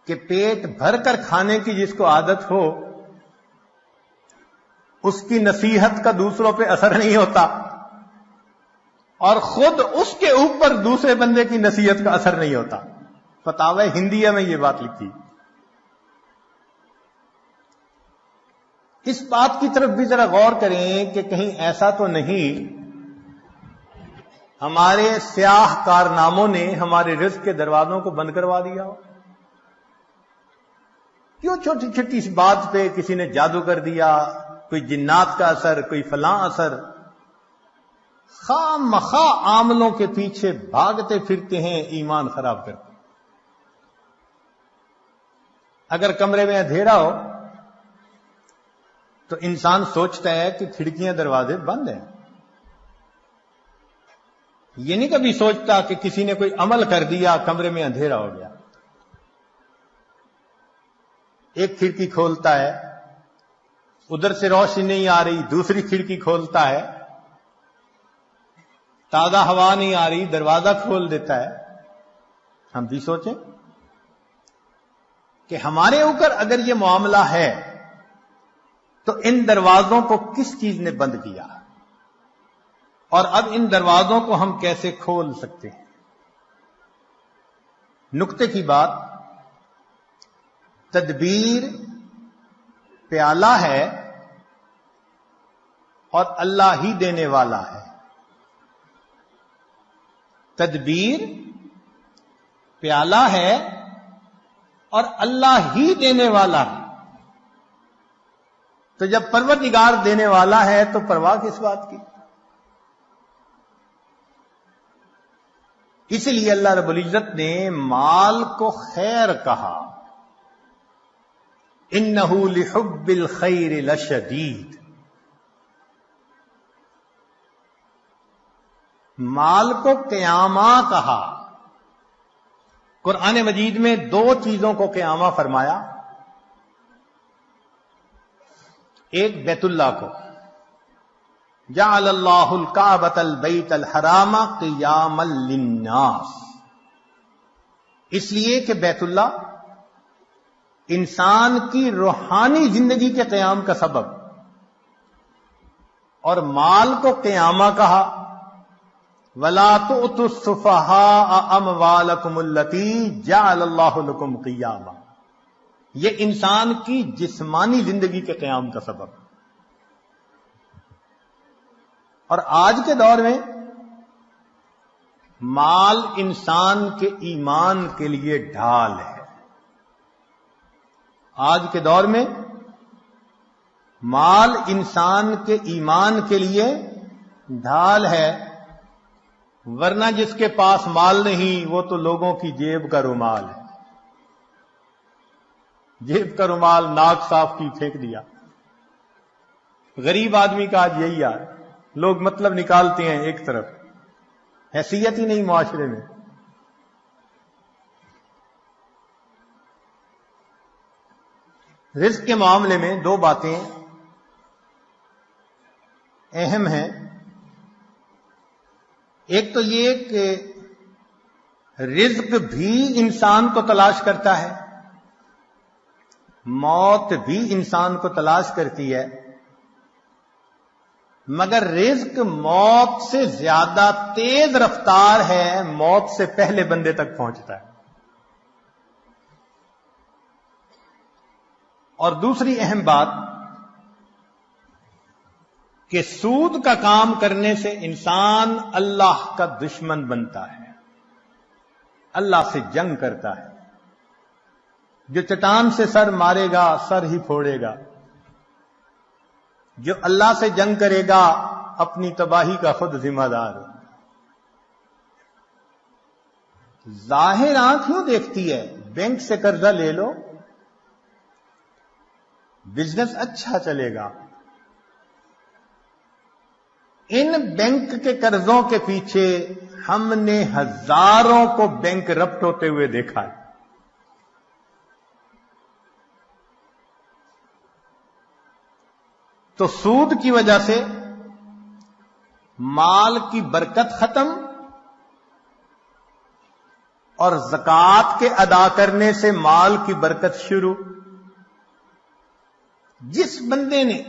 کہ پیٹ بھر کر کھانے کی جس کو عادت ہو اس کی نصیحت کا دوسروں پہ اثر نہیں ہوتا، اور خود اس کے اوپر دوسرے بندے کی نصیحت کا اثر نہیں ہوتا۔ فتاوی ہندیہ میں یہ بات لکھی۔ اس بات کی طرف بھی ذرا غور کریں کہ کہیں ایسا تو نہیں ہمارے سیاہ کارناموں نے ہمارے رزق کے دروازوں کو بند کروا دیا ہو؟ کیوں چھوٹی چھوٹی سی بات پہ کسی نے جادو کر دیا، کوئی جنات کا اثر، کوئی فلاں اثر، خام مخواہ عاملوں کے پیچھے بھاگتے پھرتے ہیں، ایمان خراب کرتے۔ اگر کمرے میں اندھیرا ہو تو انسان سوچتا ہے کہ کھڑکیاں دروازے بند ہیں، یہ نہیں کبھی سوچتا کہ کسی نے کوئی عمل کر دیا، کمرے میں اندھیرا ہو گیا۔ ایک کھڑکی کھولتا ہے، ادھر سے روشنی نہیں آ رہی، دوسری کھڑکی کھولتا ہے، تازہ ہوا نہیں آ رہی، دروازہ کھول دیتا ہے۔ ہم بھی سوچیں کہ ہمارے اوپر اگر یہ معاملہ ہے تو ان دروازوں کو کس چیز نے بند کیا، اور اب ان دروازوں کو ہم کیسے کھول سکتے ہیں؟ نکتے کی بات، تدبیر پیالہ ہے اور اللہ ہی دینے والا ہے۔ تدبیر پیالہ ہے اور اللہ ہی دینے والا ہے۔ تو جب پروردگار دینے والا ہے تو پرواہ کس بات کی؟ اس لیے اللہ رب العزت نے مال کو خیر کہا، انہ لحب الخیر لشدید۔ مال کو قیامہ کہا۔ قرآن مجید میں دو چیزوں کو قیامہ فرمایا، ایک بیت اللہ کو، جعل اللہ الکعبۃ البیت الحرام قیاما للناس، اس لیے کہ بیت اللہ انسان کی روحانی زندگی کے قیام کا سبب، اور مال کو قیامہ کہا، وَلَا تُؤْتُوا السُّفَهَاءَ أَمْوَالَكُمُ الَّتِي جَعَلَ اللَّهُ لَكُمْ قِيَامًا، یہ انسان کی جسمانی زندگی کے قیام کا سبب۔ اور آج کے دور میں مال انسان کے ایمان کے لیے ڈھال ہے۔ آج کے دور میں مال انسان کے ایمان کے لیے ڈھال ہے، ورنہ جس کے پاس مال نہیں وہ تو لوگوں کی جیب کا رومال ہے۔ جیب کا رومال ناک صاف کی پھینک دیا۔ غریب آدمی کا آج یہی حال، لوگ مطلب نکالتے ہیں ایک طرف، حیثیت ہی نہیں معاشرے میں۔ رزق کے معاملے میں دو باتیں اہم ہیں۔ ایک تو یہ کہ رزق بھی انسان کو تلاش کرتا ہے، موت بھی انسان کو تلاش کرتی ہے، مگر رزق موت سے زیادہ تیز رفتار ہے، موت سے پہلے بندے تک پہنچتا ہے۔ اور دوسری اہم بات کہ سود کا کام کرنے سے انسان اللہ کا دشمن بنتا ہے، اللہ سے جنگ کرتا ہے۔ جو چٹان سے سر مارے گا سر ہی پھوڑے گا، جو اللہ سے جنگ کرے گا اپنی تباہی کا خود ذمہ دار۔ ظاہر آنکھ یوں دیکھتی ہے، بینک سے قرضہ لے لو بزنس اچھا چلے گا۔ ان بینک کے قرضوں کے پیچھے ہم نے ہزاروں کو بینک رپٹ ہوتے ہوئے دیکھا ہے۔ تو سود کی وجہ سے مال کی برکت ختم، اور زکوٰۃ کے ادا کرنے سے مال کی برکت شروع. جس بندے نے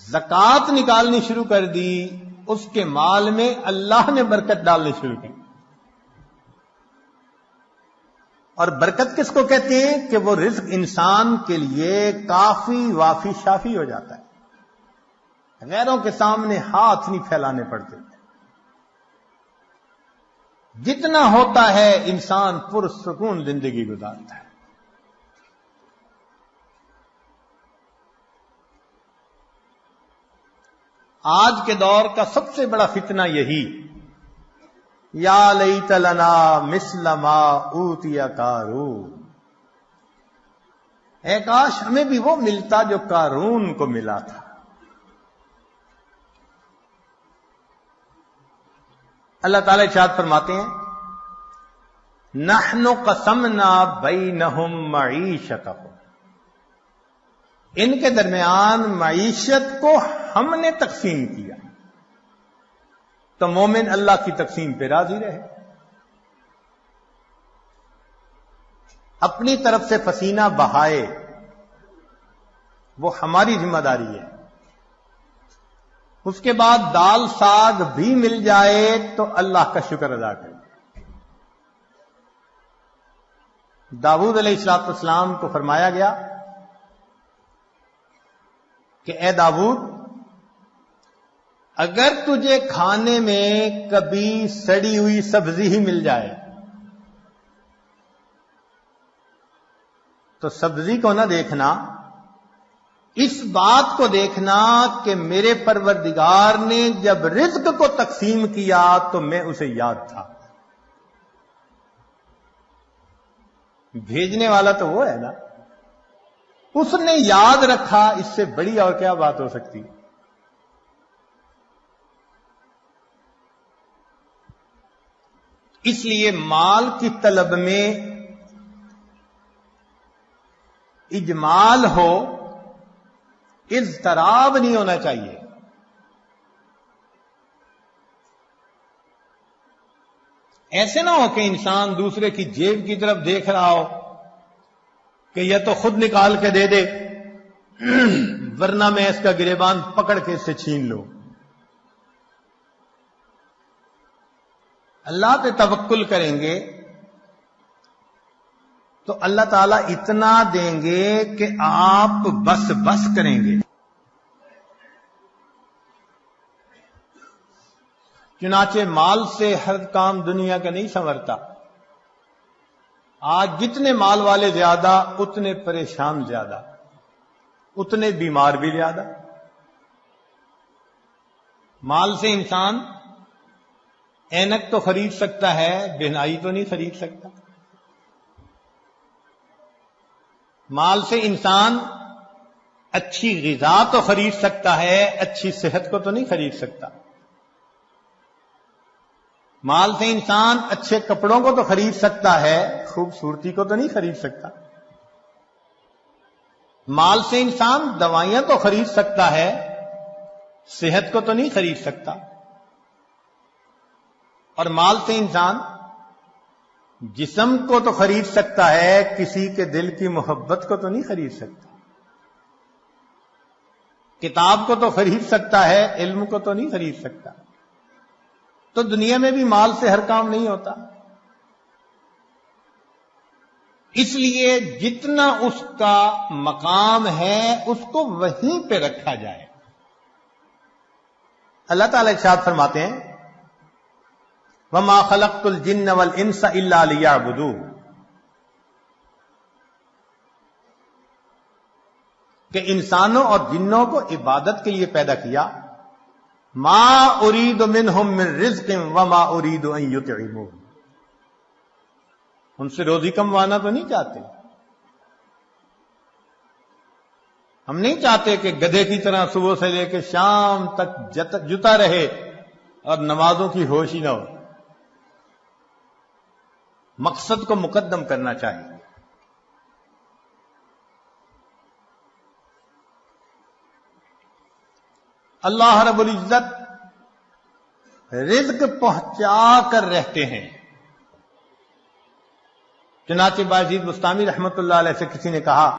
زکوٰۃ نکالنی شروع کر دی اس کے مال میں اللہ نے برکت ڈالنی شروع کی. اور برکت کس کو کہتے ہیں کہ وہ رزق انسان کے لیے کافی وافی شافی ہو جاتا ہے, غیروں کے سامنے ہاتھ نہیں پھیلانے پڑتے. جتنا ہوتا ہے انسان پرسکون زندگی گزارتا ہے. آج کے دور کا سب سے بڑا فتنہ یہی, یا لیت لنا مثل ما اوتی قارون, اے کاش ہمیں بھی وہ ملتا جو قارون کو ملا تھا. اللہ تعالی ارشاد فرماتے ہیں, نحن قسمنا بینہم معیشتہم, ان کے درمیان معیشت کو ہم نے تقسیم کیا. تو مومن اللہ کی تقسیم پہ راضی رہے. اپنی طرف سے پسینہ بہائے وہ ہماری ذمہ داری ہے. اس کے بعد دال ساگ بھی مل جائے تو اللہ کا شکر ادا کرے. داؤد علیہ السلام کو فرمایا گیا کہ اے داؤد, اگر تجھے کھانے میں کبھی سڑی ہوئی سبزی ہی مل جائے تو سبزی کو نہ دیکھنا, اس بات کو دیکھنا کہ میرے پروردگار نے جب رزق کو تقسیم کیا تو میں اسے یاد تھا. بھیجنے والا تو وہ ہے نا, اس نے یاد رکھا. اس سے بڑی اور کیا بات ہو سکتی. اس لیے مال کی طلب میں اجمال ہو, اضطراب نہیں ہونا چاہیے. ایسے نہ ہو کہ انسان دوسرے کی جیب کی طرف دیکھ رہا ہو کہ یہ تو خود نکال کے دے دے ورنہ میں اس کا گریبان پکڑ کے اس سے چھین لوں. اللہ پہ توکل کریں گے تو اللہ تعالیٰ اتنا دیں گے کہ آپ بس بس کریں گے. چنانچہ مال سے ہر کام دنیا کا نہیں سنورتا. آج جتنے مال والے زیادہ اتنے پریشان زیادہ, اتنے بیمار بھی زیادہ. مال سے انسان اینک تو خرید سکتا ہے, بہنائی تو نہیں خرید سکتا. مال سے انسان اچھی غذا تو خرید سکتا ہے, اچھی صحت کو تو نہیں خرید سکتا. مال سے انسان اچھے کپڑوں کو تو خرید سکتا ہے, خوبصورتی کو تو نہیں خرید سکتا. مال سے انسان دوائیاں تو خرید سکتا ہے, صحت کو تو نہیں خرید سکتا. اور مال سے انسان جسم کو تو خرید سکتا ہے, کسی کے دل کی محبت کو تو نہیں خرید سکتا. کتاب کو تو خرید سکتا ہے, علم کو تو نہیں خرید سکتا. تو دنیا میں بھی مال سے ہر کام نہیں ہوتا. اس لیے جتنا اس کا مقام ہے اس کو وہیں پہ رکھا جائے. اللہ تعالی ارشاد فرماتے ہیں, وَمَا خَلَقْتُ الْجِنَّ وَالْإِنسَ إِلَّا لِيَعْبُدُونِ, کہ انسانوں اور جنوں کو عبادت کے لیے پیدا کیا. مَا أُرِيدُ مِنْهُمْ مِنْ رِزْقٍ وَمَا أُرِيدُ أَنْ يُطْعِمُونِ, ان سے روزی کموانا تو نہیں چاہتے. ہم نہیں چاہتے کہ گدھے کی طرح صبح سے لے کے شام تک جتا رہے اور نمازوں کی ہوش ہی نہ ہو. مقصد کو مقدم کرنا چاہیے. اللہ رب العزت رزق پہنچا کر رہتے ہیں. چنانچہ باجید بستامی رحمت اللہ علیہ سے کسی نے کہا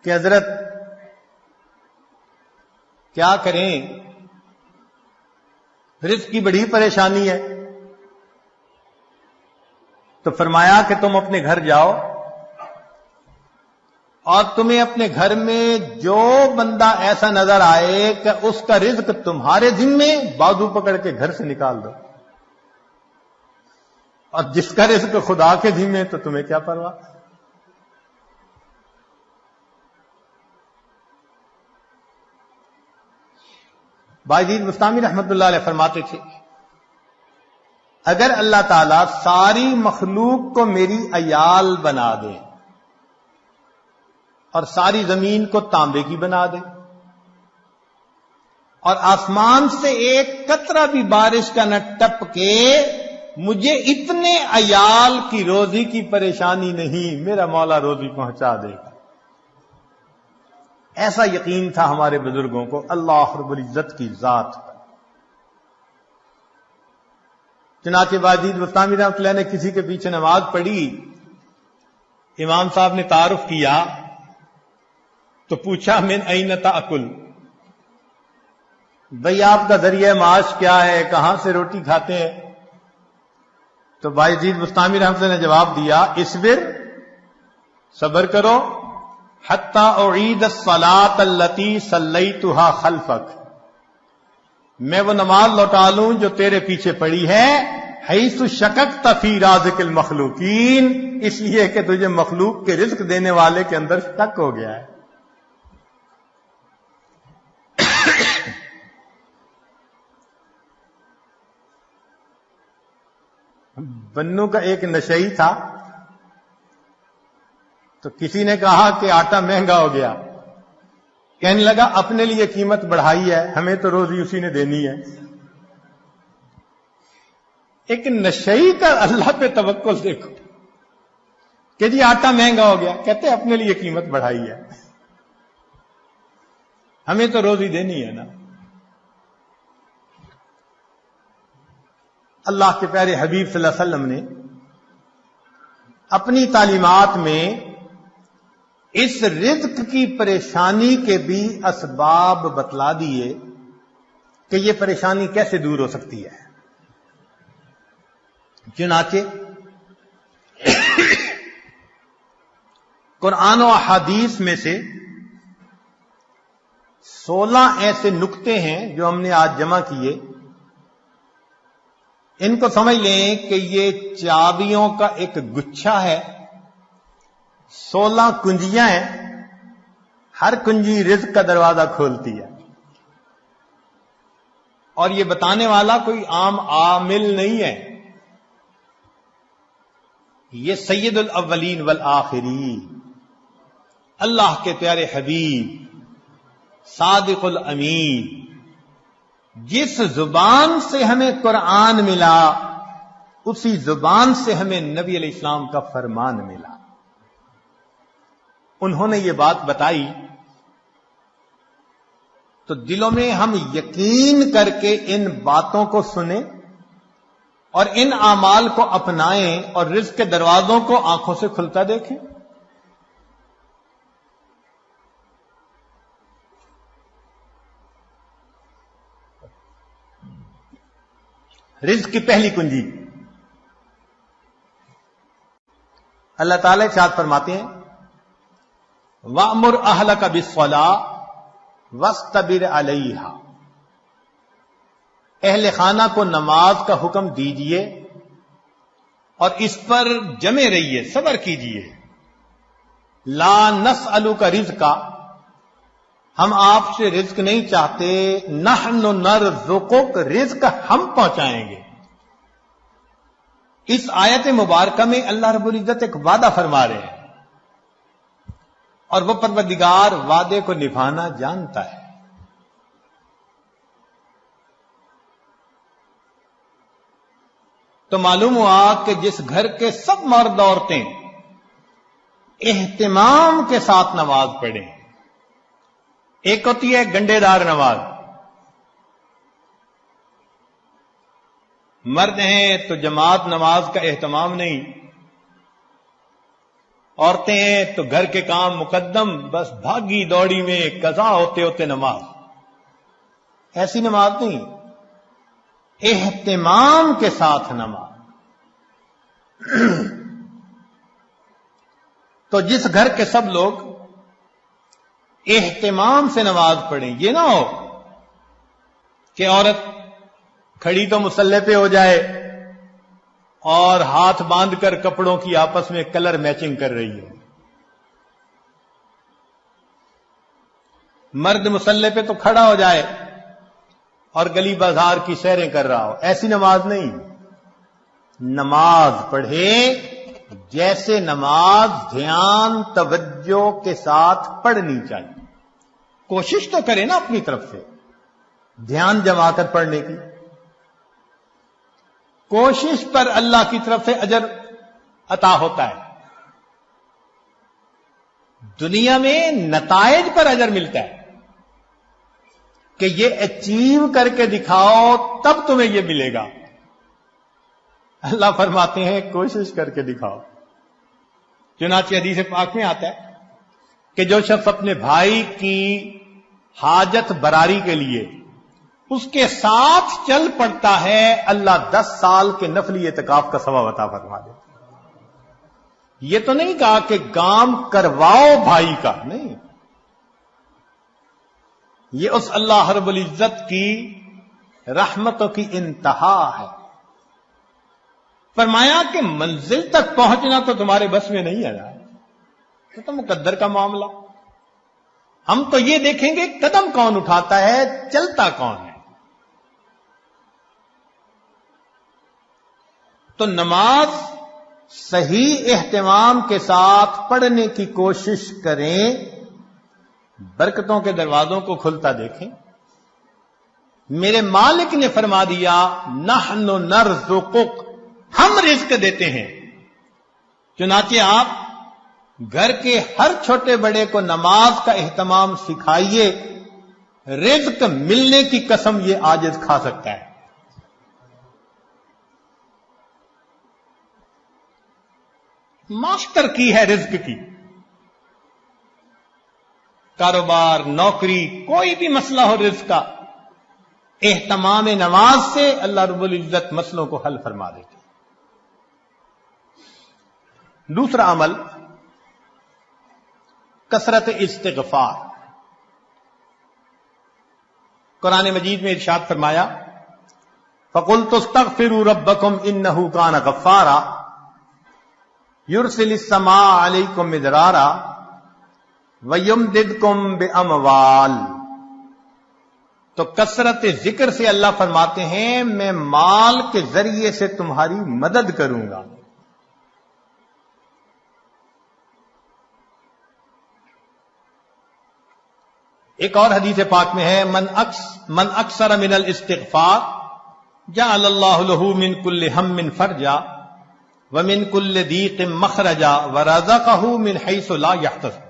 کہ حضرت کیا کریں، رزق کی بڑی پریشانی ہے. تو فرمایا کہ تم اپنے گھر جاؤ اور تمہیں اپنے گھر میں جو بندہ ایسا نظر آئے کہ اس کا رزق تمہارے ذمے، بازو پکڑ کے گھر سے نکال دو، اور جس کا رزق خدا کے ذمے تو تمہیں کیا پرواہ. باجید بستامی رحمت اللہ علیہ فرماتے تھے اگر اللہ تعالیٰ ساری مخلوق کو میری عیال بنا دے اور ساری زمین کو تانبے کی بنا دے اور آسمان سے ایک قطرہ بھی بارش کا نہ ٹپکے، مجھے اتنے عیال کی روزی کی پریشانی نہیں، میرا مولا روزی پہنچا دے گا. ایسا یقین تھا ہمارے بزرگوں کو اللہ رب العزت کی ذات پر. چنانچہ باجید بستامی رحمۃ اللہ نے کسی کے پیچھے نماز پڑھی، امام صاحب نے تعارف کیا تو پوچھا من این تاکل، بھئی آپ کا ذریعہ معاش کیا ہے، کہاں سے روٹی کھاتے ہیں؟ تو باجید بستامی رحمۃ اللہ نے جواب دیا اصبر، صبر کرو، حتی اعید الصلاۃ التی صلیتها خلفک، میں وہ نماز لوٹا لوں جو تیرے پیچھے پڑی ہے، حیث شککت فی رازق المخلوقین، اس لیے کہ تجھے مخلوق کے رزق دینے والے کے اندر شک ہو گیا ہے. بنو کا ایک نشئی تھا تو کسی نے کہا کہ آٹا مہنگا ہو گیا، کہنے لگا اپنے لیے قیمت بڑھائی ہے، ہمیں تو روزی اسی نے دینی ہے. ایک نشئی کا اللہ پہ توکل دیکھو کہ جی آٹا مہنگا ہو گیا، کہتے اپنے لیے قیمت بڑھائی ہے، ہمیں تو روزی دینی ہے نا. اللہ کے پیارے حبیب صلی اللہ علیہ وسلم نے اپنی تعلیمات میں اس رزق کی پریشانی کے بھی اسباب بتلا دیے کہ یہ پریشانی کیسے دور ہو سکتی ہے. چنانچہ قرآن و احادیث میں سے 16 ایسے نکتے ہیں جو ہم نے آج جمع کیے، ان کو سمجھ لیں کہ یہ چابیوں کا ایک گچھا ہے، 16 کنجیاں ہیں، ہر کنجی رزق کا دروازہ کھولتی ہے. اور یہ بتانے والا کوئی عام عامل نہیں ہے، یہ سید الاولین والآخرین اللہ کے پیارے حبیب صادق الامین، جس زبان سے ہمیں قرآن ملا اسی زبان سے ہمیں نبی علیہ السلام کا فرمان ملا. انہوں نے یہ بات بتائی تو دلوں میں ہم یقین کر کے ان باتوں کو سنیں اور ان اعمال کو اپنائیں اور رزق کے دروازوں کو آنکھوں سے کھلتا دیکھیں. رزق کی پہلی کنجی اللہ تعالی ارشاد فرماتے ہیں وَأْمُرْ أَهْلَكَ بِالصَّلَاةِ وَاسْتَبِرْ عَلَيْهَا، اہل خانہ کو نماز کا حکم دیجئے اور اس پر جمے رہیے، صبر کیجئے. لا نسألک رزقا، ہم آپ سے رزق نہیں چاہتے، نحن نرزقک، رزق ہم پہنچائیں گے. اس آیت مبارکہ میں اللہ رب العزت ایک وعدہ فرما رہے ہیں اور وہ پروردگار وعدے کو نبھانا جانتا ہے. تو معلوم ہوا کہ جس گھر کے سب مرد عورتیں اہتمام کے ساتھ نماز پڑھیں، ایک ہوتی ہے گنڈے دار نماز، مرد ہیں تو جماعت نماز کا اہتمام نہیں، عورتیں ہیں تو گھر کے کام مقدم، بس بھاگی دوڑی میں قضا ہوتے ہوتے نماز. ایسی نماز نہیں، اہتمام کے ساتھ نماز. تو جس گھر کے سب لوگ اہتمام سے نماز پڑھیں، یہ نہ ہو کہ عورت کھڑی تو مصلی پہ ہو جائے اور ہاتھ باندھ کر کپڑوں کی آپس میں کلر میچنگ کر رہی ہو. مرد مصلی پہ تو کھڑا ہو جائے اور گلی بازار کی سیریں کر رہا ہو. ایسی نماز نہیں. نماز پڑھے جیسے نماز دھیان توجہ کے ساتھ پڑھنی چاہیے. کوشش تو کرے نا اپنی طرف سے دھیان جما کر پڑھنے کی. کوشش پر اللہ کی طرف سے اجر عطا ہوتا ہے. دنیا میں نتائج پر اجر ملتا ہے کہ یہ اچیو کر کے دکھاؤ تب تمہیں یہ ملے گا. اللہ فرماتے ہیں کوشش کر کے دکھاؤ. چنانچہ حدیث پاک میں آتا ہے کہ جو شخص اپنے بھائی کی حاجت براری کے لیے اس کے ساتھ چل پڑتا ہے، اللہ 10 سال کے نفلی اعتکاف کا ثواب عطا فرما دیتا. یہ تو نہیں کہا کہ کام کرواؤ بھائی کا، نہیں. یہ اس اللہ رب العزت کی رحمتوں کی انتہا ہے. فرمایا کہ منزل تک پہنچنا تو تمہارے بس میں نہیں ہے نا، یہ تو مقدر کا معاملہ. ہم تو یہ دیکھیں گے قدم کون اٹھاتا ہے، چلتا کون ہے. تو نماز صحیح اہتمام کے ساتھ پڑھنے کی کوشش کریں. برکتوں کے دروازوں کو کھلتا دیکھیں. میرے مالک نے فرما دیا نحن نرزقک، ہم رزق دیتے ہیں. چنانچہ آپ گھر کے ہر چھوٹے بڑے کو نماز کا اہتمام سکھائیے. رزق ملنے کی قسم یہ عاجز کھا سکتا ہے. ماسٹر کی ہے رزق کی. کاروبار، نوکری، کوئی بھی مسئلہ ہو رزق کا، اہتمام نماز سے اللہ رب العزت مسئلوں کو حل فرما دیتے. دوسرا عمل کثرت استغفار. قرآن مجید میں ارشاد فرمایا فَقُلْتُ اسْتَغْفِرُوا رَبَّكُمْ إِنَّهُ كَانَ غَفَّارًا يُرْسِلِ السَّمَاءَ عَلَيْكُمْ مِدْرَارًا وَيُمْدِدْكُمْ بِأَمْوَالٍ. تو کثرت ذکر سے اللہ فرماتے ہیں میں مال کے ذریعے سے تمہاری مدد کروں گا. ایک اور حدیث پاک میں ہے من اکثر من الاستغفار جعل اللہ له من كل هم فرجا ومن كل ضيق مخرجا ورزقه من حيث لا يحتسب.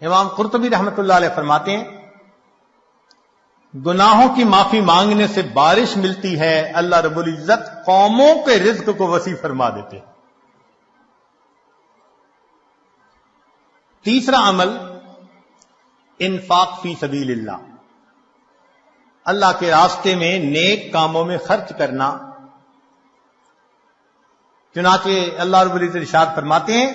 امام قرطبی رحمۃ اللہ علیہ فرماتے ہیں گناہوں کی معافی مانگنے سے بارش ملتی ہے، اللہ رب العزت قوموں کے رزق کو وسیع فرما دیتے ہیں. تیسرا عمل انفاق فی سبیل اللہ، اللہ کے راستے میں نیک کاموں میں خرچ کرنا. چنانچہ اللہ رب العزت ارشاد فرماتے ہیں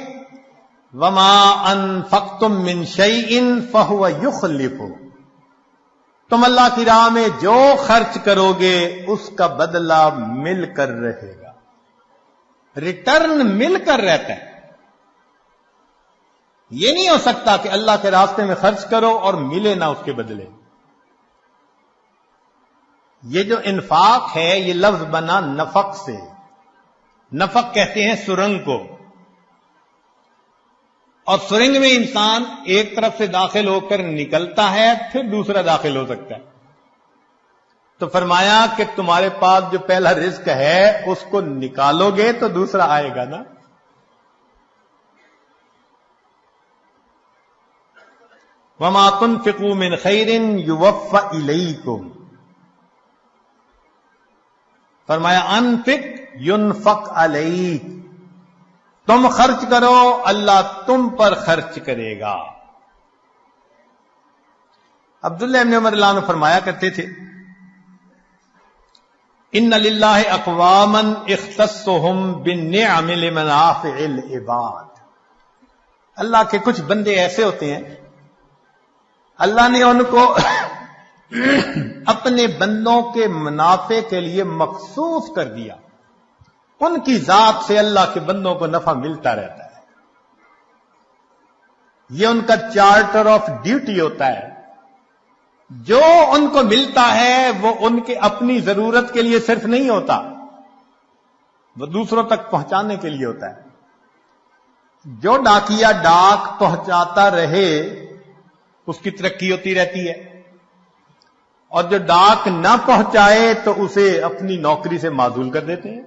وما انفقتم من شیء فهو یخلفہ. تم اللہ کی راہ میں جو خرچ کرو گے اس کا بدلہ مل کر رہے گا، ریٹرن مل کر رہتا ہے. یہ نہیں ہو سکتا کہ اللہ کے راستے میں خرچ کرو اور ملے نہ اس کے بدلے. یہ جو انفاق ہے یہ لفظ بنا نفق سے. نفق کہتے ہیں سرنگ کو، اور سرنگ میں انسان ایک طرف سے داخل ہو کر نکلتا ہے پھر دوسرا داخل ہو سکتا ہے. تو فرمایا کہ تمہارے پاس جو پہلا رزق ہے اس کو نکالو گے تو دوسرا آئے گا نا. وما تنفقوا من خیر یوفى الیکم، فرمایا انفق ينفق علیک، تم خرچ کرو اللہ تم پر خرچ کرے گا۔ عبداللہ ابن عمر اللہ عنہ فرمایا کرتے تھے ان للہ اقواما اختصهم بالنعم لمنافع العباد، اللہ کے کچھ بندے ایسے ہوتے ہیں اللہ نے ان کو اپنے بندوں کے منافع کے لیے مخصوص کر دیا، ان کی ذات سے اللہ کے بندوں کو نفع ملتا رہتا ہے، یہ ان کا چارٹر آف ڈیوٹی ہوتا ہے، جو ان کو ملتا ہے وہ ان کے اپنی ضرورت کے لیے صرف نہیں ہوتا، وہ دوسروں تک پہنچانے کے لیے ہوتا ہے۔ جو ڈاکیا ڈاک پہنچاتا رہے اس کی ترقی ہوتی رہتی ہے، اور جو ڈاک نہ پہنچائے تو اسے اپنی نوکری سے معزول کر دیتے ہیں۔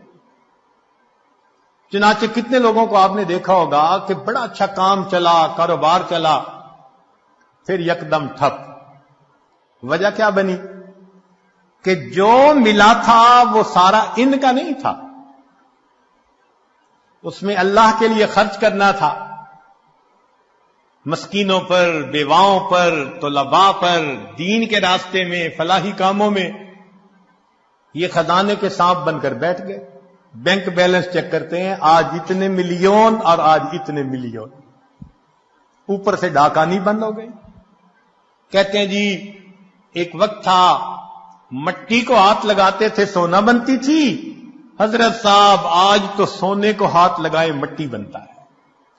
چنانچہ کتنے لوگوں کو آپ نے دیکھا ہوگا کہ بڑا اچھا کام چلا، کاروبار چلا، پھر یکدم ٹھپ۔ وجہ کیا بنی؟ کہ جو ملا تھا وہ سارا ان کا نہیں تھا، اس میں اللہ کے لیے خرچ کرنا تھا، مسکینوں پر، بیواؤں پر، طلباء پر، دین کے راستے میں، فلاحی کاموں میں۔ یہ خزانے کے سانپ بن کر بیٹھ گئے، بینک بیلنس چیک کرتے ہیں، آج اتنے ملین اور آج اتنے ملین، اوپر سے ڈاکانی بند ہو گئی۔ کہتے ہیں جی ایک وقت تھا مٹی کو ہاتھ لگاتے تھے سونا بنتی تھی، حضرت صاحب آج تو سونے کو ہاتھ لگائے مٹی بنتا ہے،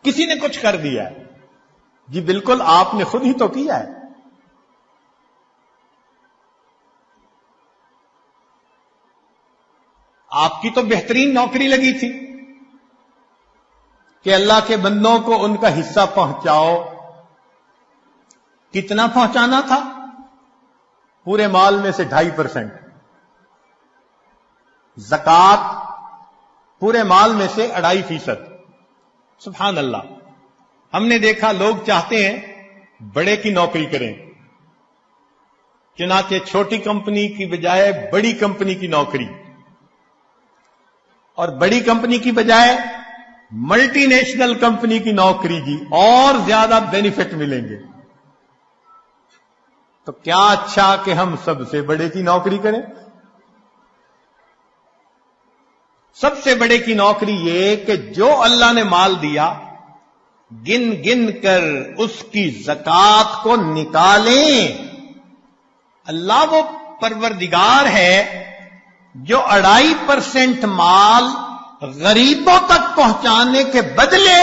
کسی نے کچھ کر دیا ہے؟ جی بالکل آپ نے خود ہی تو کیا ہے۔ آپ کی تو بہترین نوکری لگی تھی کہ اللہ کے بندوں کو ان کا حصہ پہنچاؤ۔ کتنا پہنچانا تھا؟ پورے مال میں سے 2.5%، زکوٰۃ پورے مال میں سے 2.5%۔ سبحان اللہ، ہم نے دیکھا لوگ چاہتے ہیں بڑے کی نوکری کریں، چنانچہ چھوٹی کمپنی کی بجائے بڑی کمپنی کی نوکری، اور بڑی کمپنی کی بجائے ملٹی نیشنل کمپنی کی نوکری جی، اور زیادہ بینیفٹ ملیں گے۔ تو کیا اچھا کہ ہم سب سے بڑے کی نوکری کریں۔ سب سے بڑے کی نوکری یہ کہ جو اللہ نے مال دیا گن گن کر اس کی زکوٰۃ کو نکالیں۔ اللہ وہ پروردگار ہے جو 2.5% مال غریبوں تک پہنچانے کے بدلے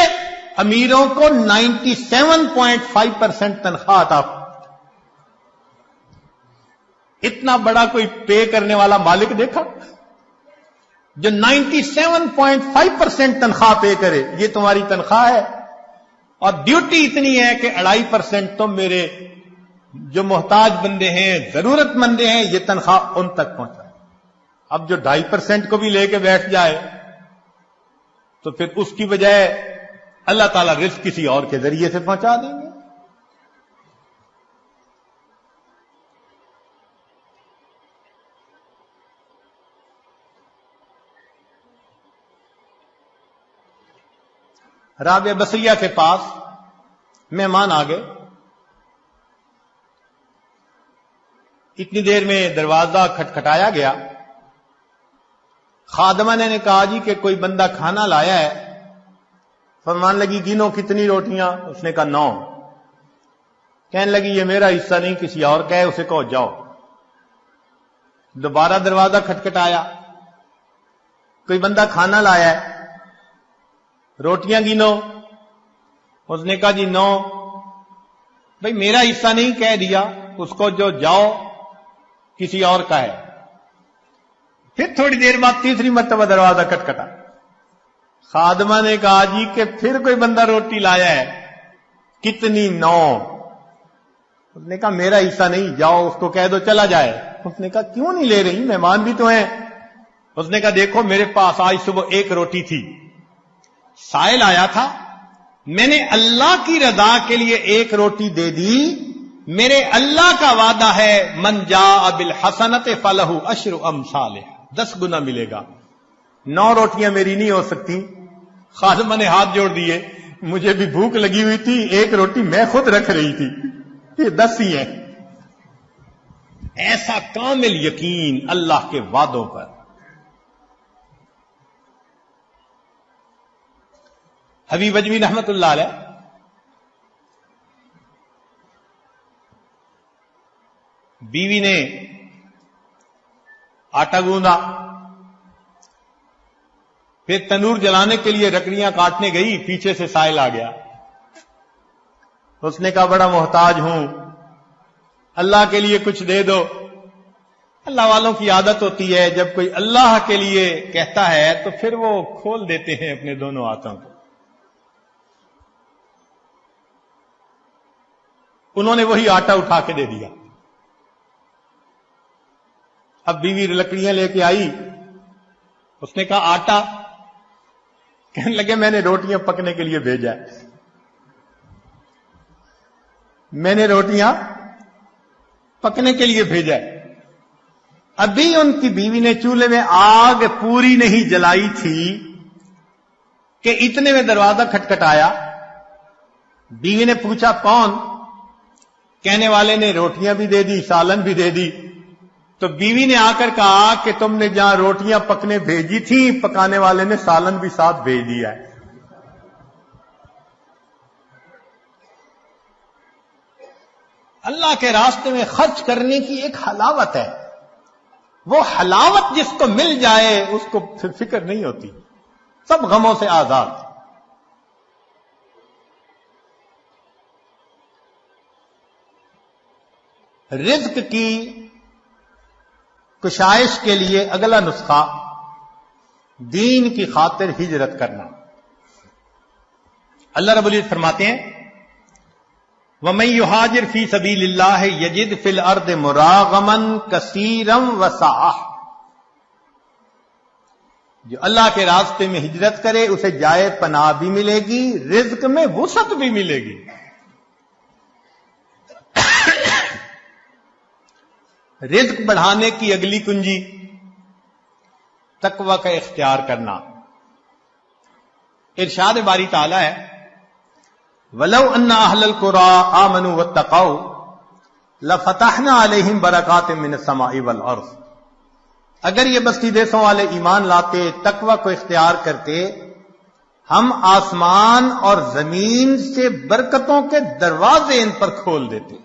امیروں کو 97.5% تنخواہ عطا۔ اتنا بڑا کوئی پے کرنے والا مالک دیکھا جو 97.5% تنخواہ پے کرے؟ یہ تمہاری تنخواہ ہے، اور ڈیوٹی اتنی ہے کہ 2.5% تم میرے جو محتاج بندے ہیں، ضرورت مندے ہیں، یہ تنخواہ ان تک پہنچائے۔ اب جو 2.5% کو بھی لے کے بیٹھ جائے تو پھر اس کی بجائے اللہ تعالیٰ رزق کسی اور کے ذریعے سے پہنچا دیں گے۔ رابعہ بصریہ کے پاس مہمان آ گئے، اتنی دیر میں دروازہ کھٹکھٹایا گیا۔ خادمہ نے کہا جی کہ کوئی بندہ کھانا لایا ہے۔ فرمان لگی گنو کتنی روٹیاں؟ اس نے کہا 9۔ کہنے لگی یہ میرا حصہ نہیں، کسی اور کا ہے، اسے کہو جاؤ۔ دوبارہ دروازہ کھٹکھٹایا، کوئی بندہ کھانا لایا ہے، روٹیاں گنو۔ اس نے کہا جی 9۔ بھئی میرا حصہ نہیں کہہ دیا، اس کو جو جاؤ کسی اور کا ہے۔ پھر تھوڑی دیر بعد تیسری مرتبہ دروازہ کھٹکھٹا۔ خادمہ نے کہا جی کہ پھر کوئی بندہ روٹی لایا ہے، کتنی؟ 9۔ اس نے کہا میرا حصہ نہیں، جاؤ اس کو کہہ دو چلا جائے۔ اس نے کہا کیوں نہیں لے رہی، مہمان بھی تو ہیں۔ اس نے کہا دیکھو میرے پاس آج صبح 1 روٹی تھی، سائل آیا تھا، میں نے اللہ کی رضا کے لیے 1 روٹی دے دی، میرے اللہ کا وعدہ ہے من جاء بالحسنۃ فلہ عشر امثالھا، 10 گنا ملے گا۔ 9 روٹیاں میری نہیں ہو سکتی، خادمہ نے ہاتھ جوڑ دیے، مجھے بھی بھوک لگی ہوئی تھی، 1 روٹی میں خود رکھ رہی تھی، یہ 10 ہی ہیں۔ ایسا کامل یقین اللہ کے وعدوں پر۔ حبیب اجمی رحمت اللہ علیہ بیوی نے آٹا گوندا، پھر تنور جلانے کے لیے لکڑیاں کاٹنے گئی، پیچھے سے سائل آ گیا۔ اس نے کہا بڑا محتاج ہوں، اللہ کے لیے کچھ دے دو۔ اللہ والوں کی عادت ہوتی ہے جب کوئی اللہ کے لیے کہتا ہے تو پھر وہ کھول دیتے ہیں اپنے دونوں ہاتھوں کو۔ انہوں نے وہی آٹا اٹھا کے دے دیا۔ اب بیوی لکڑیاں لے کے آئی، اس نے کہا آٹا، کہنے لگے میں نے روٹیاں پکنے کے لیے بھیجا ہے، میں نے روٹیاں پکنے کے لیے بھیجا ہے۔ ابھی ان کی بیوی نے چولہے میں آگ پوری نہیں جلائی تھی کہ اتنے میں دروازہ کھٹکھٹایا۔ بیوی نے پوچھا کون؟ کہنے والے نے روٹیاں بھی دے دی، سالن بھی دے دی۔ تو بیوی نے آ کر کہا کہ تم نے جہاں روٹیاں پکنے بھیجی تھی، پکانے والے نے سالن بھی ساتھ بھیج دیا ہے۔ اللہ کے راستے میں خرچ کرنے کی ایک حلاوت ہے، وہ حلاوت جس کو مل جائے اس کو پھر فکر نہیں ہوتی، سب غموں سے آزاد۔ رزق کی کشائش کے لیے اگلا نسخہ دین کی خاطر ہجرت کرنا۔ اللہ رب العزت فرماتے ہیں وَمَن يُهَاجِرْ فِي سَبِيلِ اللَّهِ يَجِدْ فِي الْأَرْضِ مُرَاغَمًا كَثِيرًا وَسَعَةً، جو اللہ کے راستے میں ہجرت کرے اسے جائے پناہ بھی ملے گی، رزق میں وسعت بھی ملے گی۔ رزق بڑھانے کی اگلی کنجی تقوی کا اختیار کرنا۔ ارشاد باری تعالی ہے وَلَوْ أَنَّ أَهْلَ الْقُرَىٰ آمَنُوا وَاتَّقَوْا لَفَتَحْنَا عَلَيْهِمْ بَرَكَاتٍ مِّنَ السَّمَاءِ وَالْأَرْضِ، اگر یہ بستی دیسوں والے ایمان لاتے، تقوی کو اختیار کرتے، ہم آسمان اور زمین سے برکتوں کے دروازے ان پر کھول دیتے۔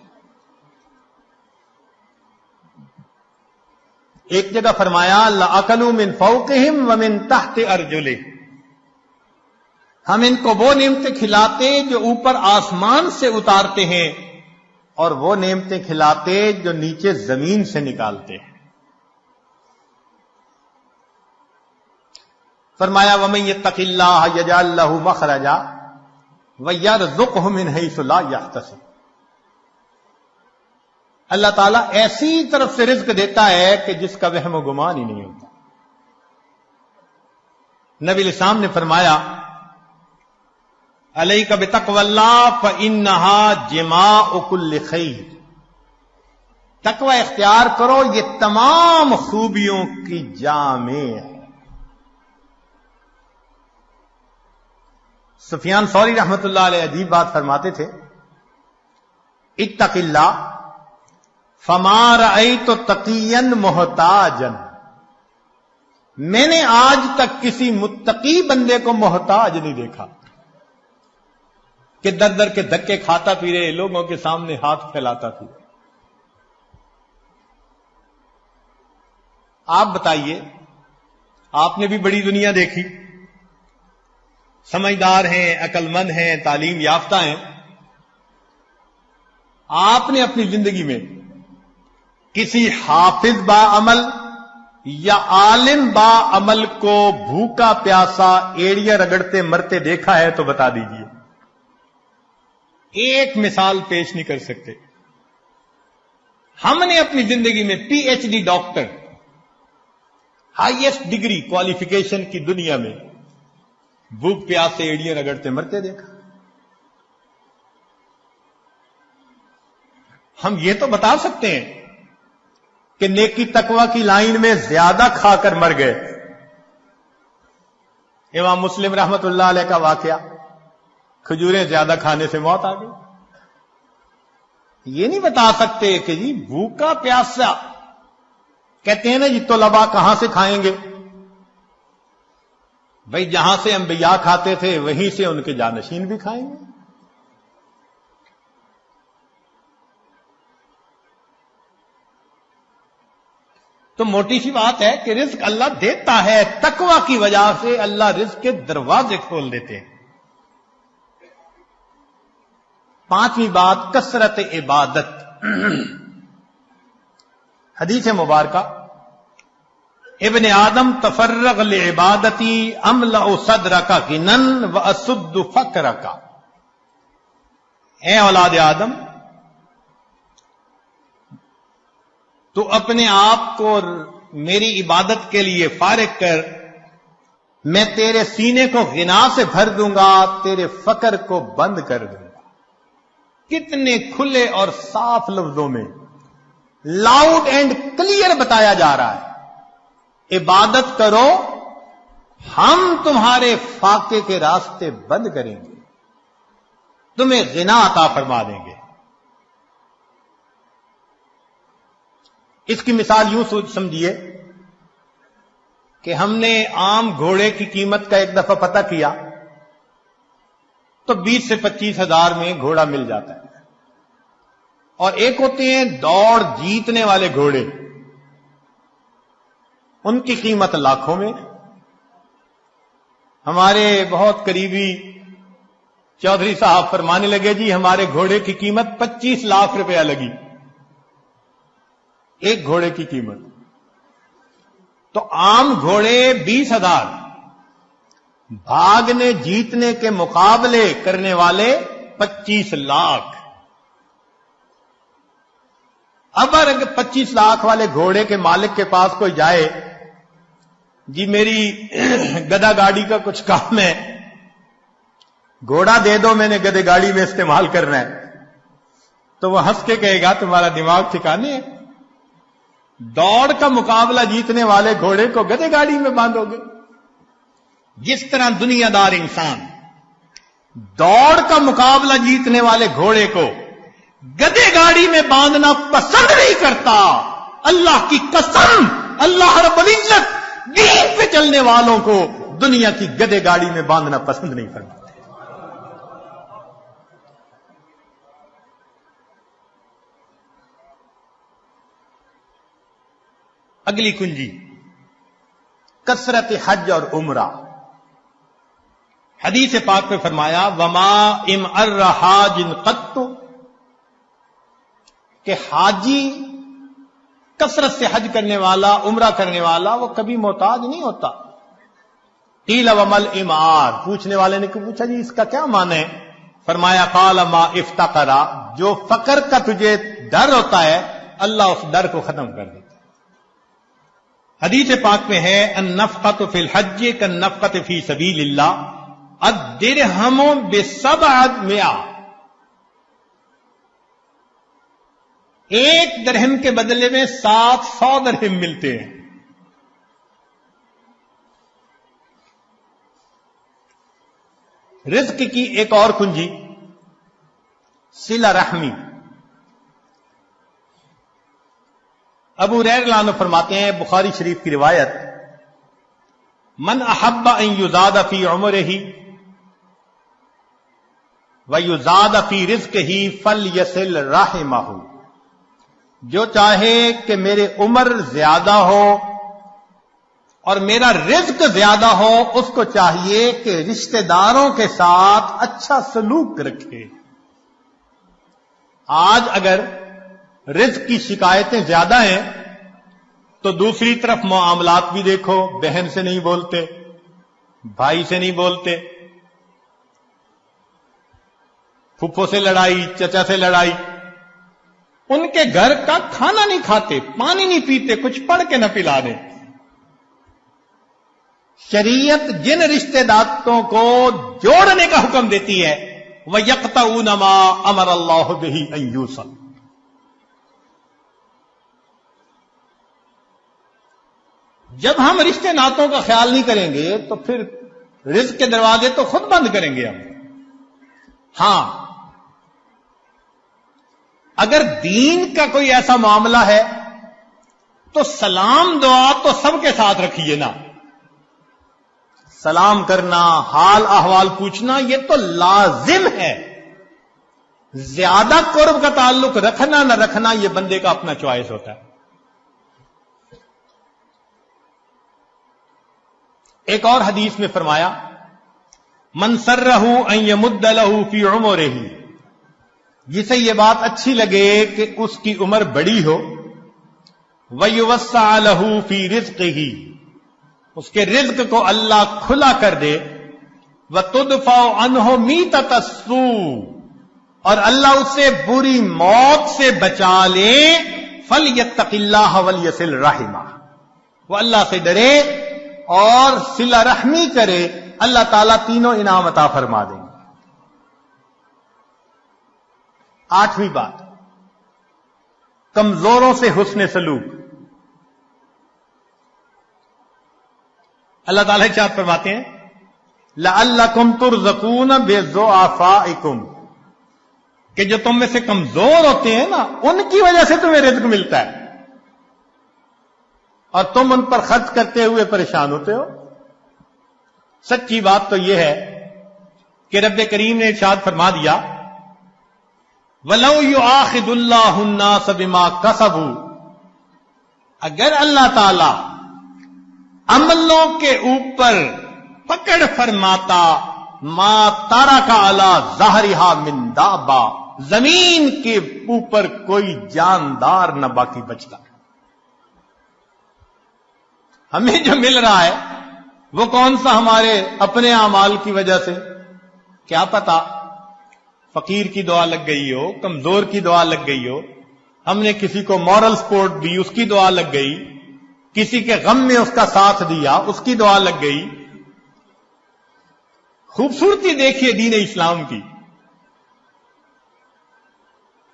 ایک جگہ فرمایا لَأَكَلُوا مِن فَوْقِهِمْ وَمِن تَحْتِ أَرْجُلِهِمْ، ہم ان کو وہ نعمتیں کھلاتے جو اوپر آسمان سے اتارتے ہیں اور وہ نعمتیں کھلاتے جو نیچے زمین سے نکالتے ہیں۔ فرمایا وَمَن يَتَّقِ اللَّهَ يَجْعَل لَّهُ مَخْرَجًا وَيَرْزُقْهُ مِنْ حَيْثُ لَا يَحْتَسِبُ، اللہ تعالیٰ ایسی طرف سے رزق دیتا ہے کہ جس کا وہم و گمان ہی نہیں ہوتا۔ نبی علیہ السلام نے فرمایا علیک بتقوی اللہ فإنہا جماع کل خیر، تقوی اختیار کرو، یہ تمام خوبیوں کی جامع ہے۔ سفیان ثوری رحمت اللہ علیہ عجیب بات فرماتے تھے اتق اللہ فما رأیت تقیا محتاجا، میں نے آج تک کسی متقی بندے کو محتاج نہیں دیکھا کہ در در کے دھکے کھاتا پھرے، لوگوں کے سامنے ہاتھ پھیلاتا پھرے۔ آپ بتائیے، آپ نے بھی بڑی دنیا دیکھی، سمجھدار ہیں، عقل مند ہیں، تعلیم یافتہ ہیں، آپ نے اپنی زندگی میں کسی حافظ با عمل یا عالم با عمل کو بھوکا پیاسا ایڑیاں رگڑتے مرتے دیکھا ہے تو بتا دیجئے۔ ایک مثال پیش نہیں کر سکتے۔ ہم نے اپنی زندگی میں P H D doctor, highest degree qualification کی دنیا میں بھوک پیاس سے ایڑیاں رگڑتے مرتے دیکھا۔ ہم یہ تو بتا سکتے ہیں کہ نیکی تقوی کی لائن میں زیادہ کھا کر مر گئے. امام مسلم رحمت اللہ علیہ کا واقعہ، کھجوریں زیادہ کھانے سے موت آ گئی. یہ نہیں بتا سکتے کہ جی بھوکا پیاسا، کہتے ہیں نا جی طلباء کہاں سے کھائیں گے؟ بھائی جہاں سے انبیاء کھاتے تھے وہیں سے ان کے جانشین بھی کھائیں گے. تو موٹی سی بات ہے کہ رزق اللہ دیتا ہے، تقوی کی وجہ سے اللہ رزق کے دروازے کھول دیتے ہیں. پانچویں بات، کثرت عبادت. حدیث مبارکہ، ابن آدم تفرغ لعبادتی املأ صدرک غنا واسد فقرک. اے اولاد آدم، تو اپنے آپ کو میری عبادت کے لیے فارغ کر، میں تیرے سینے کو غنا سے بھر دوں گا، تیرے فقر کو بند کر دوں گا. کتنے کھلے اور صاف لفظوں میں، لاؤڈ اینڈ کلیئر بتایا جا رہا ہے، عبادت کرو، ہم تمہارے فاقے کے راستے بند کریں گے، تمہیں غنا عطا فرما دیں گے. اس کی مثال یوں سمجھیے کہ ہم نے عام گھوڑے کی قیمت کا ایک دفعہ پتہ کیا تو 20 سے 25 ہزار میں گھوڑا مل جاتا ہے. اور ایک ہوتے ہیں دوڑ جیتنے والے گھوڑے، ان کی قیمت لاکھوں میں. ہمارے بہت قریبی چودھری صاحب فرمانے لگے جی ہمارے گھوڑے کی قیمت 25 لاکھ روپیہ لگی، ایک گھوڑے کی قیمت. تو عام گھوڑے 20,000، بھاگنے جیتنے کے مقابلے کرنے والے 25 لاکھ. اب اگر 25 لاکھ والے گھوڑے کے مالک کے پاس کوئی جائے، جی میری گدا گاڑی کا کچھ کام ہے، گھوڑا دے دو، میں نے گدے گاڑی میں استعمال کرنا ہے، تو وہ ہنس کے کہے گا تمہارا دماغ ٹھکانے ہے، دوڑ کا مقابلہ جیتنے والے گھوڑے کو گدے گاڑی میں باندھو گے. جس طرح دنیا دار انسان دوڑ کا مقابلہ جیتنے والے گھوڑے کو گدے گاڑی میں باندھنا پسند نہیں کرتا، اللہ کی قسم اللہ رب العزت دین پہ چلنے والوں کو دنیا کی گدے گاڑی میں باندھنا پسند نہیں کرتا. اگلی کنجی، کثرت حج اور عمرہ. حدیث پاک میں فرمایا وما امعر حاج قط، کہ حاجی کثرت سے حج کرنے والا، عمرہ کرنے والا، وہ کبھی محتاج نہیں ہوتا. قیل ومل امعار، پوچھنے والے نے پوچھا جی اس کا کیا معنی ہے؟ فرمایا قال ما افتقرا، جو فقر کا تجھے ڈر ہوتا ہے اللہ اس ڈر کو ختم کر دیتا. حدیث پاک میں ہے النفقۃ فی الحج کالنفقۃ فی سبیل اللہ الدرہم ب700، ایک درہم کے بدلے میں 700 درہم ملتے ہیں. رزق کی ایک اور کنجی، صلہ رحمی. ابو ہریرہ رضی اللہ عنہ فرماتے ہیں، بخاری شریف کی روایت، من احب ان یزاد فی عمرہ ویزاد فی رزقہ فلیصل رحمہ، جو چاہے کہ میرے عمر زیادہ ہو اور میرا رزق زیادہ ہو، اس کو چاہیے کہ رشتہ داروں کے ساتھ اچھا سلوک رکھے. آج اگر رزق کی شکایتیں زیادہ ہیں تو دوسری طرف معاملات بھی دیکھو، بہن سے نہیں بولتے، بھائی سے نہیں بولتے، پھپھو سے لڑائی، چچا سے لڑائی، ان کے گھر کا کھانا نہیں کھاتے، پانی نہیں پیتے، کچھ پڑھ کے نہ پلا دیں. شریعت جن رشتہ داروں کو جوڑنے کا حکم دیتی ہے وَيَقْطَعُونَ مَا أَمَرَ اللَّهُ بِهِ أَن يُوصَلَ، جب ہم رشتے ناتوں کا خیال نہیں کریں گے تو پھر رزق کے دروازے تو خود بند کریں گے ہم. ہاں، اگر دین کا کوئی ایسا معاملہ ہے تو سلام دعا تو سب کے ساتھ رکھیے نا. سلام کرنا، حال احوال پوچھنا، یہ تو لازم ہے. زیادہ قرب کا تعلق رکھنا نہ رکھنا یہ بندے کا اپنا چوائس ہوتا ہے. ایک اور حدیث میں فرمایا من سرہ ان یمد لہ فی عمرہ، جسے یہ بات اچھی لگے کہ اس کی عمر بڑی ہو، ویوسع لہ فی رزقہ، اس کے رزق کو اللہ کھلا کر دے، وتدفع عنہ میتۃ السوء، اور اللہ اسے بری موت سے بچا لے، فلیتق اللہ ولیصل رحمہ، وہ اللہ سے ڈرے اور صلہ رحمی کرے، اللہ تعالیٰ تینوں انعام عطا فرما دیں گے. 8ویں بات، کمزوروں سے حسن سلوک. اللہ تعالیٰ ارشاد فرماتے ہیں لعلکم ترزقون بضعفائکم، کہ جو تم میں سے کمزور ہوتے ہیں نا ان کی وجہ سے تمہیں رزق ملتا ہے اور تم ان پر خرچ کرتے ہوئے پریشان ہوتے ہو. سچی بات تو یہ ہے کہ رب کریم نے ارشاد فرما دیا وَلَوْ يُؤَاخِذُ اللَّهُ النَّاسَ بِمَا كَسَبُوا، اگر اللہ تعالی عملوں کے اوپر پکڑ فرماتا ما ترک علی ظہرہا من دابہ، زمین کے اوپر کوئی جاندار نہ باقی بچتا. ہمیں جو مل رہا ہے وہ کون سا ہمارے اپنے اعمال کی وجہ سے؟ کیا پتا فقیر کی دعا لگ گئی ہو، کمزور کی دعا لگ گئی ہو، ہم نے کسی کو مورل سپورٹ دی اس کی دعا لگ گئی، کسی کے غم میں اس کا ساتھ دیا اس کی دعا لگ گئی. خوبصورتی دیکھیے دین اسلام کی.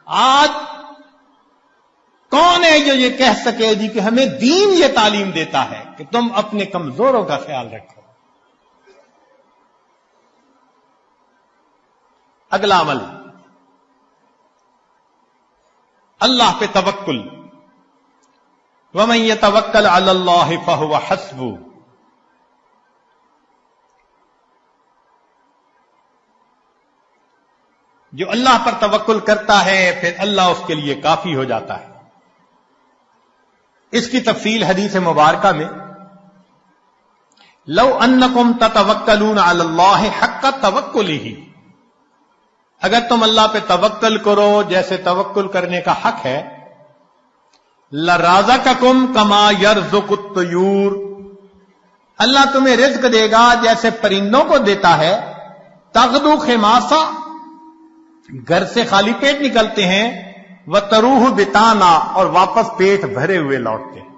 آج کون ہے جو یہ کہہ سکے جی کہ ہمیں دین یہ تعلیم دیتا ہے کہ تم اپنے کمزوروں کا خیال رکھو. اگلا عمل، اللہ پہ توکل. وَمَن يَتَوَكَّلْ عَلَى اللَّهِ فَهُوَ حَسْبُهُ، جو اللہ پر توکل کرتا ہے پھر اللہ اس کے لیے کافی ہو جاتا ہے. اس کی تفصیل حدیث مبارکہ میں لو انکم تتوکلون علی اللہ حق توکلہ، اگر تم اللہ پہ توکل کرو جیسے توکل کرنے کا حق ہے، لرازقکم کما یرزق الطیور، اللہ تمہیں رزق دے گا جیسے پرندوں کو دیتا ہے. تغدو خماسا، گھر سے خالی پیٹ نکلتے ہیں، وتروح بتانا، اور واپس پیٹ بھرے ہوئے لوٹتے ہیں.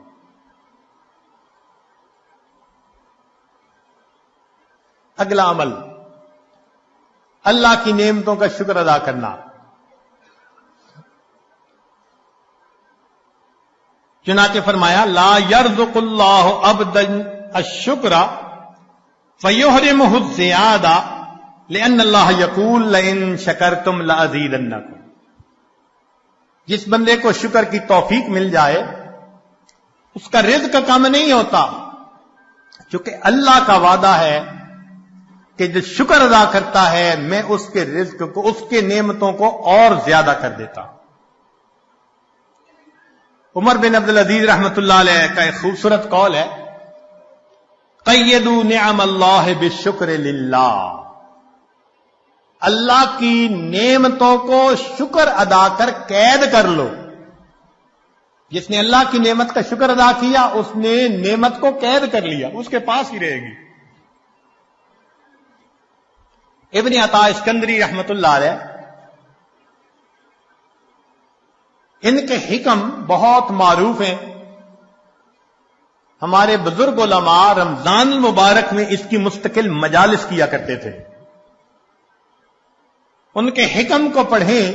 اگلا عمل، اللہ کی نعمتوں کا شکر ادا کرنا. چنانچہ فرمایا لا یرزق اللہ عبدا الشکر فیحرمہ الزیادہ لأن اللہ یقول لئن شکرتم لأزیدنکم. جس بندے کو شکر کی توفیق مل جائے اس کا رزق کم نہیں ہوتا، چونکہ اللہ کا وعدہ ہے کہ جو شکر ادا کرتا ہے میں اس کے رزق کو، اس کے نعمتوں کو اور زیادہ کر دیتا ہوں. عمر بن عبد العزیز رحمۃ اللہ علیہ کا ایک خوبصورت قول ہے قیدوا نعم اللہ بالشکر للہ، اللہ کی نعمتوں کو شکر ادا کر قید کر لو. جس نے اللہ کی نعمت کا شکر ادا کیا اس نے نعمت کو قید کر لیا، اس کے پاس ہی رہے گی. ابن عطا اسکندری رحمۃ اللہ علیہ، ان کے حکم بہت معروف ہیں. ہمارے بزرگ علماء رمضان المبارک میں اس کی مستقل مجالس کیا کرتے تھے. ان کے حکم کو پڑھیں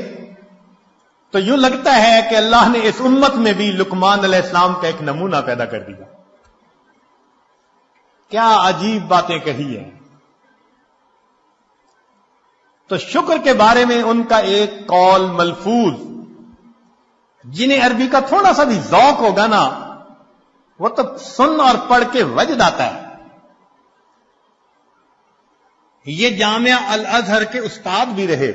تو یوں لگتا ہے کہ اللہ نے اس امت میں بھی لقمان علیہ السلام کا ایک نمونہ پیدا کر دیا. کیا عجیب باتیں کہی ہیں. تو شکر کے بارے میں ان کا ایک قول ملفوظ، جنہیں عربی کا تھوڑا سا بھی ذوق ہوگا نا، وہ تو سن اور پڑھ کے وجد آتا ہے. یہ جامعہ الازہر کے استاد بھی رہے،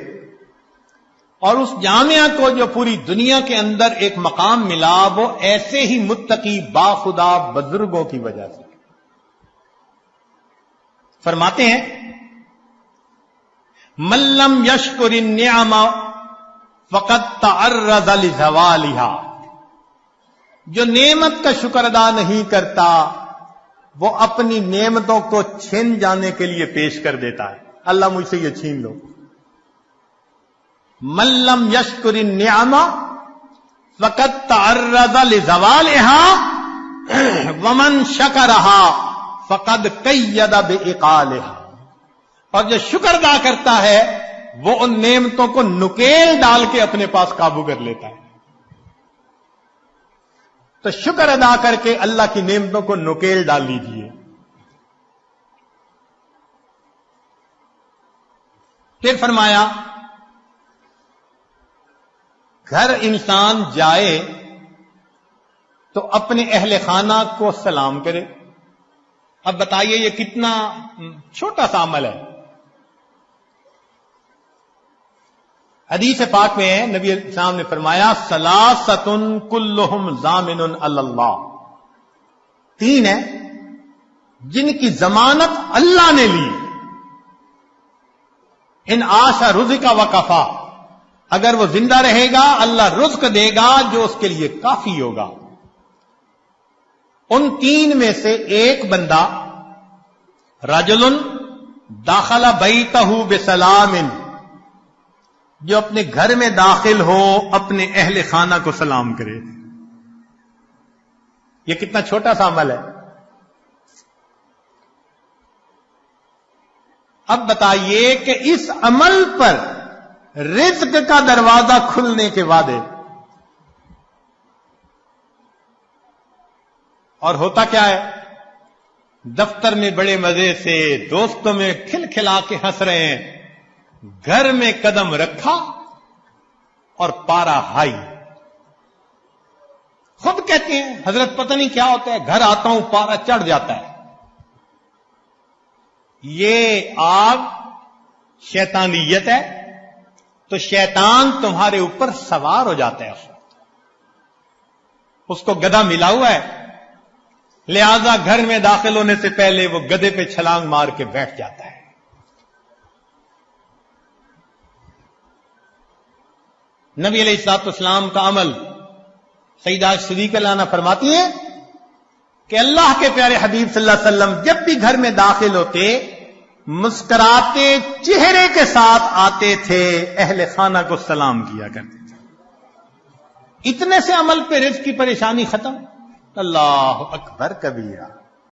اور اس جامعہ کو جو پوری دنیا کے اندر ایک مقام ملا، وہ ایسے ہی متقی باخدا بزرگوں کی وجہ سے. فرماتے ہیں من لم یشکر النعم فقد تعرض لزوالها، جو نعمت کا شکر ادا نہیں کرتا وہ اپنی نعمتوں کو چھین جانے کے لیے پیش کر دیتا ہے. اللہ مجھ سے یہ چھین لو. من لم یشکر النعم فقد تعرض لزوالها ومن شکرها فقد قید بعقالها، اور جو شکر ادا کرتا ہے وہ ان نعمتوں کو نکیل ڈال کے اپنے پاس قابو کر لیتا ہے. تو شکر ادا کر کے اللہ کی نعمتوں کو نکیل ڈال لیجیے. پھر فرمایا گھر انسان جائے تو اپنے اہل خانہ کو سلام کرے. اب بتائیے یہ کتنا چھوٹا سا عمل ہے. حدیث پاک میں ہے، نبی اسلام نے فرمایا ثلاثۃ کلہم ضامن علی اللہ، تین ہیں جن کی ضمانت اللہ نے لی. ان عاش رزق وکفا، اگر وہ زندہ رہے گا اللہ رزق دے گا جو اس کے لیے کافی ہوگا. ان تین میں سے ایک بندہ رجل داخل بیتہ بسلام، جو اپنے گھر میں داخل ہو اپنے اہل خانہ کو سلام کرے. یہ کتنا چھوٹا سا عمل ہے. اب بتائیے کہ اس عمل پر رزق کا دروازہ کھلنے کے وعدے، اور ہوتا کیا ہے؟ دفتر میں بڑے مزے سے دوستوں میں کھل کھلا کے ہنس رہے ہیں، گھر میں قدم رکھا اور پارا ہائی. خود کہتے ہیں حضرت پتہ نہیں کیا ہوتا ہے، گھر آتا ہوں پارا چڑھ جاتا ہے. یہ آگ شیطانیت ہے، تو شیطان تمہارے اوپر سوار ہو جاتا ہے. اس کو گدھا ملا ہوا ہے، لہذا گھر میں داخل ہونے سے پہلے وہ گدھے پہ چھلانگ مار کے بیٹھ جاتا ہے. نبی علیہ الصلوۃ والسلام کا عمل، سیدہ صدیقہ لانا فرماتی ہیں کہ اللہ کے پیارے حبیب صلی اللہ علیہ وسلم جب بھی گھر میں داخل ہوتے مسکراتے چہرے کے ساتھ آتے تھے، اہل خانہ کو سلام کیا کرتے تھے. اتنے سے عمل پہ رزق کی پریشانی ختم. اللہ اکبر کبیرہ.